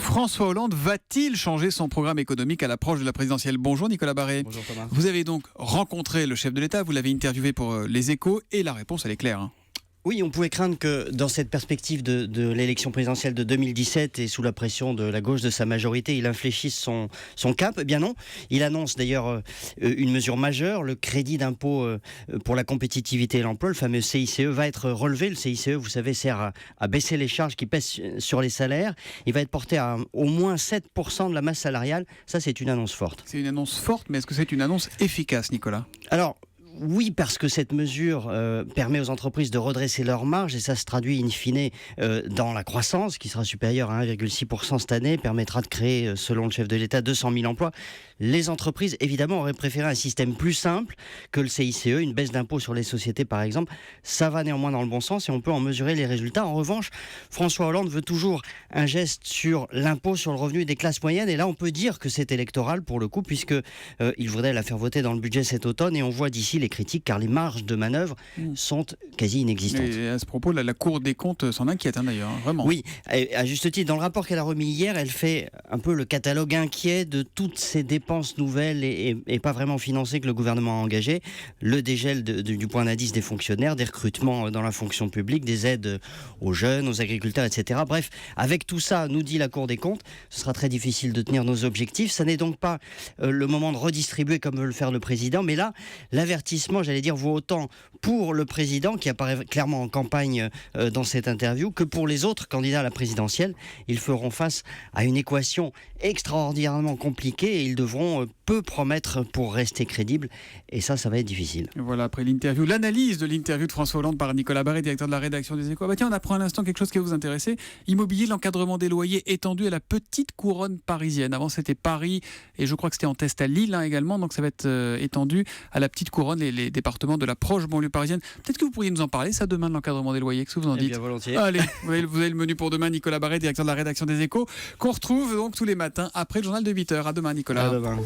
François Hollande va-t-il changer son programme économique à l'approche de la présidentielle? Bonjour Nicolas Barré. Bonjour Thomas. Vous avez donc rencontré le chef de l'État, vous l'avez interviewé pour Les Échos et la réponse elle est claire. Oui, on pouvait craindre que dans cette perspective de l'élection présidentielle de 2017 et sous la pression de la gauche de sa majorité, il infléchisse son cap. Eh bien non, il annonce d'ailleurs une mesure majeure, le crédit d'impôt pour la compétitivité et l'emploi, le fameux CICE, va être relevé. Le CICE, vous savez, sert à baisser les charges qui pèsent sur les salaires. Il va être porté à au moins 7% de la masse salariale. Ça, c'est une annonce forte. C'est une annonce forte, mais est-ce que c'est une annonce efficace, Nicolas? Alors, oui, parce que cette mesure permet aux entreprises de redresser leurs marges et ça se traduit in fine dans la croissance qui sera supérieure à 1,6% cette année, permettra de créer, selon le chef de l'État, 200 000 emplois. Les entreprises, évidemment, auraient préféré un système plus simple que le CICE, une baisse d'impôt sur les sociétés, par exemple. Ça va néanmoins dans le bon sens et on peut en mesurer les résultats. En revanche, François Hollande veut toujours un geste sur l'impôt sur le revenu des classes moyennes et là, on peut dire que c'est électoral pour le coup, puisque il voudrait la faire voter dans le budget cet automne et on voit d'ici les critiques car les marges de manœuvre sont quasi inexistantes. Et à ce propos, la Cour des comptes s'en inquiète d'ailleurs, vraiment. Oui, à juste titre, dans le rapport qu'elle a remis hier, elle fait un peu le catalogue inquiet de toutes ces dépenses nouvelles et pas vraiment financées que le gouvernement a engagées. Le dégel du point d'indice des fonctionnaires, des recrutements dans la fonction publique, des aides aux jeunes, aux agriculteurs, etc. Bref, avec tout ça, nous dit la Cour des comptes, ce sera très difficile de tenir nos objectifs. Ça n'est donc pas le moment de redistribuer comme veut le faire le président, mais là, l'avertissement, j'allais dire, vaut autant pour le président, qui apparaît clairement en campagne dans cette interview, que pour les autres candidats à la présidentielle. Ils feront face à une équation extraordinairement compliquée et ils devront peu promettre pour rester crédibles. Et ça va être difficile. Voilà, après l'interview, l'analyse de l'interview de François Hollande par Nicolas Barré, directeur de la rédaction des Échos. Tiens, on apprend à l'instant quelque chose qui va vous intéresser. Immobilier, l'encadrement des loyers étendu à la petite couronne parisienne. Avant, c'était Paris et je crois que c'était en test à Lille également. Donc, ça va être étendu à la petite couronne et les départements de la proche banlieue parisienne. Peut-être que vous pourriez nous en parler, ça, demain, de l'encadrement des loyers. Qu'est-ce que vous en dites? Bien volontiers. Allez, vous avez le menu pour demain. Nicolas Barré, directeur de la rédaction des Échos, qu'on retrouve donc tous les matins après le journal de 8h. À demain, Nicolas. À demain.